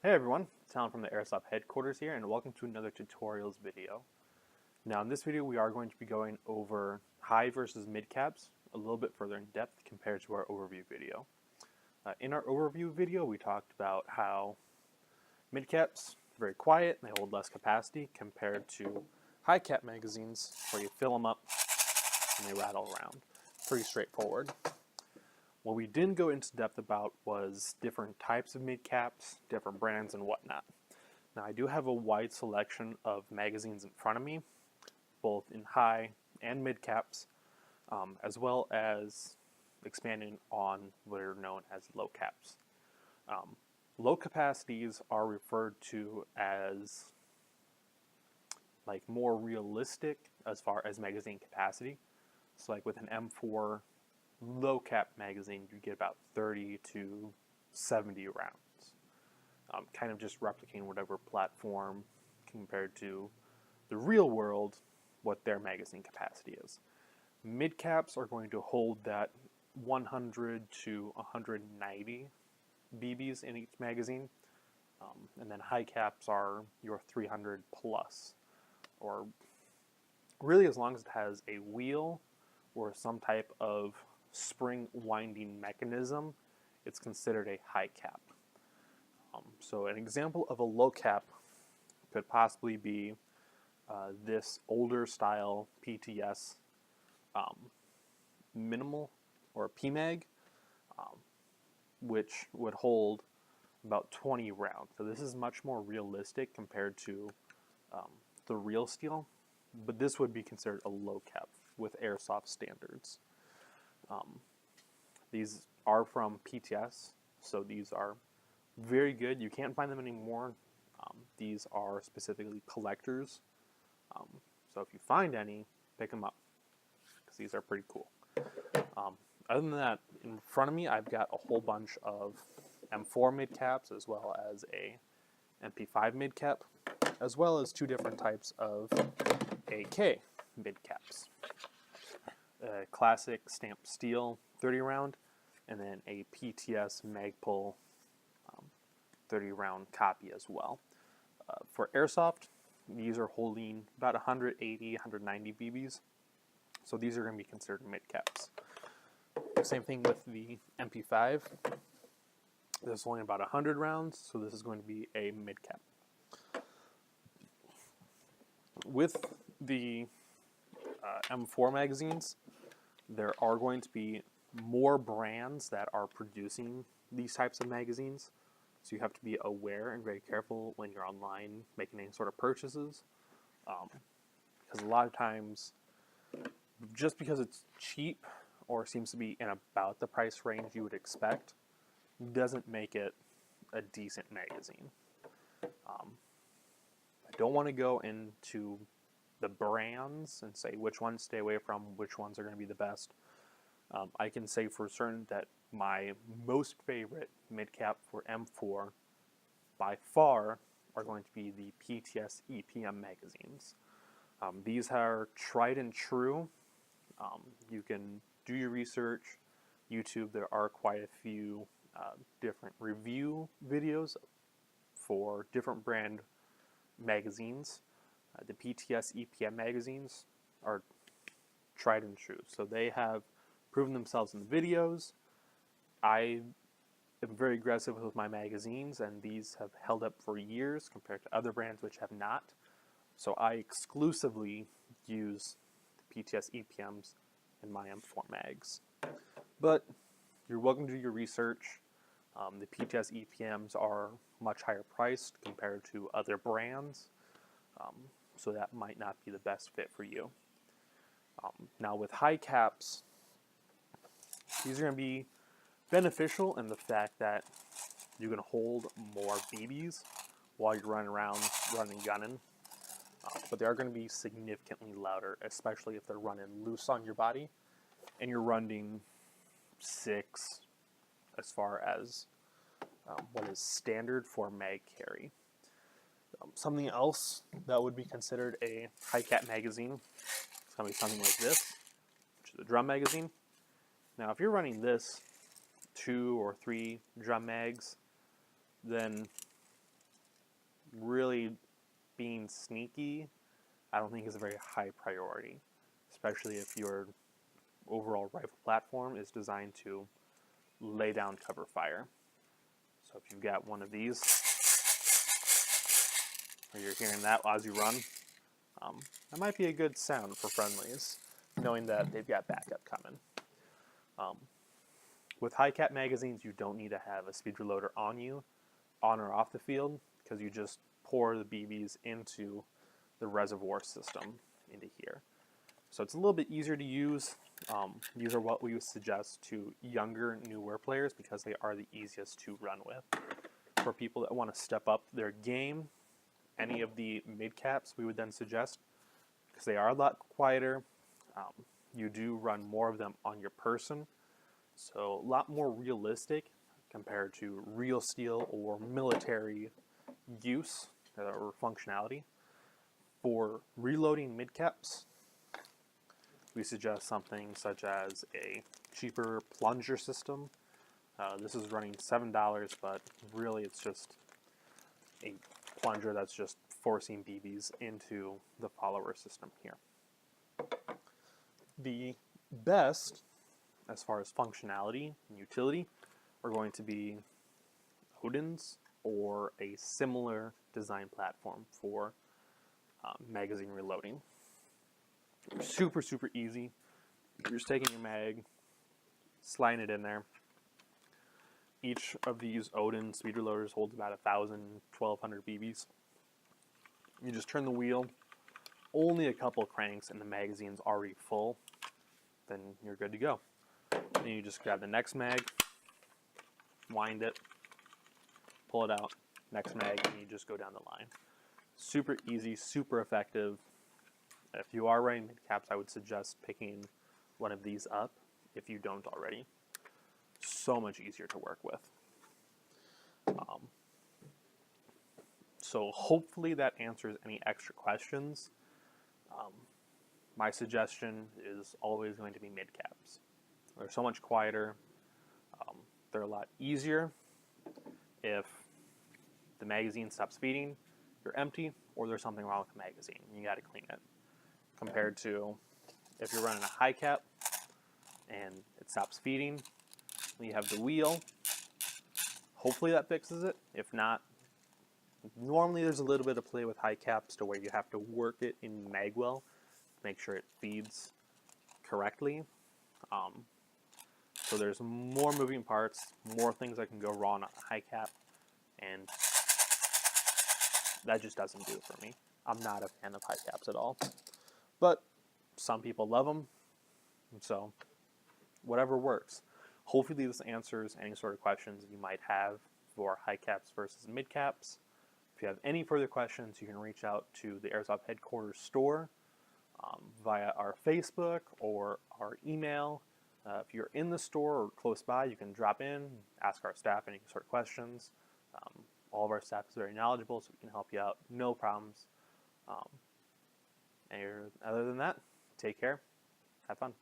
Hey everyone, it's Alan from the Airsoft headquarters here, and welcome to another tutorials video. Now in this video we are going to be going over high versus mid caps a little bit further in depth compared to our overview video. In our overview video we talked about how mid caps are very quiet and they hold less capacity compared to high cap magazines where you fill them up and they rattle around. Pretty straightforward. What we didn't go into depth about was different types of mid-caps, different brands, and whatnot. Now I do have a wide selection of magazines in front of me, both in high and mid-caps, as well as expanding on what are known as low caps. Low capacities are referred to as like more realistic as far as magazine capacity. So like with an M4 low cap magazine, you get about 30 to 70 rounds, kind of just replicating whatever platform compared to the real world what their magazine capacity is. Mid caps are going to hold that 100 to 190 BBs in each magazine, and then high caps are your 300 plus, or really as long as it has a wheel or some type of spring winding mechanism, it's considered a high cap. So an example of a low cap could possibly be this older style PTS minimal or PMag, which would hold about 20 rounds. So this is much more realistic compared to the real steel, but this would be considered a low cap with Airsoft standards. These are from PTS, so these are very good. You can't find them anymore. These are specifically collectors. So if you find any, pick them up, because these are pretty cool. Other than that, in front of me, I've got a whole bunch of M4 mid caps, as well as a MP5 mid cap, as well as two different types of AK mid caps. Classic stamped steel 30 round, and then a PTS Magpul 30 round copy as well. For Airsoft, these are holding about 180, 190 BBs, so these are going to be considered mid caps. Same thing with the MP5. This is only about 100 rounds, so this is going to be a mid cap. With the M4 magazines, there are going to be more brands that are producing these types of magazines, so you have to be aware and very careful when you're online making any sort of purchases, because a lot of times, just because it's cheap or seems to be in about the price range you would expect, doesn't make it a decent magazine. I don't want to go into the brands and say which ones stay away from, which ones are going to be the best. I can say for certain that my most favorite mid-cap for M4 by far are going to be the PTS EPM magazines. These are tried and true. You can do your research. YouTube, there are quite a few different review videos for different brand magazines. The PTS EPM magazines are tried and true, so they have proven themselves in the videos. I am very aggressive with my magazines, and these have held up for years compared to other brands which have not. So I exclusively use the PTS EPMs in my M4 mags. But you're welcome to do your research. The PTS EPMs are much higher priced compared to other brands, so that might not be the best fit for you. Now with high caps, these are going to be beneficial in the fact that you can hold more BBs while you're running around, running and gunning, but they are going to be significantly louder, especially if they're running loose on your body and you're running 6 as far as what is standard for mag carry. Something else that would be considered a high cap magazine is going to be something like this, which is a drum magazine. Now if you're running this 2 or 3 drum mags, then really being sneaky, I don't think is a very high priority, especially if your overall rifle platform is designed to lay down cover fire. So if you've got one of these, or you're hearing that as you run, that might be a good sound for friendlies, knowing that they've got backup coming. With high cap magazines, you don't need to have a speed reloader on you, on or off the field, because you just pour the BBs into the reservoir system into here. So it's a little bit easier to use. These are what we would suggest to younger, newer players because they are the easiest to run with. For people that want to step up their game, any of the mid caps we would then suggest, because they are a lot quieter. You do run more of them on your person, so a lot more realistic compared to real steel or military use or functionality. For reloading mid caps, we suggest something such as a cheaper plunger system. This is running $7, but really it's just a plunger that's just forcing BBs into the follower system here. The best, as far as functionality and utility, are going to be Odin's or a similar design platform for magazine reloading. Super, super easy. You're just taking your mag, sliding it in there. Each of these Odin speed reloaders holds about 1,000, 1,200 BBs. You just turn the wheel, only a couple cranks, and the magazine's already full. Then you're good to go. Then you just grab the next mag, wind it, pull it out, next mag, and you just go down the line. Super easy, super effective. If you are running mid caps, I would suggest picking one of these up if you don't already. So much easier to work with. So hopefully that answers any extra questions. My suggestion is always going to be mid caps. They're so much quieter. They're a lot easier. If the magazine stops feeding, you're empty, or there's something wrong with the magazine. You got to clean it. Compared to if you're running a high cap and it stops feeding, you have the wheel. Hopefully that fixes it. If not, normally there's a little bit of play with high caps to where you have to work it in magwell to make sure it feeds correctly. So there's more moving parts, more things that can go wrong on a high cap, and that just doesn't do it for me. I'm not a fan of high caps at all. But some people love them, so whatever works. Hopefully this answers any sort of questions you might have for high caps versus mid caps. If you have any further questions, you can reach out to the Airsoft headquarters store via our Facebook or our email. If you're in the store or close by, you can drop in, ask our staff any sort of questions. All of our staff is very knowledgeable, so we can help you out, no problems. And other than that, take care, have fun.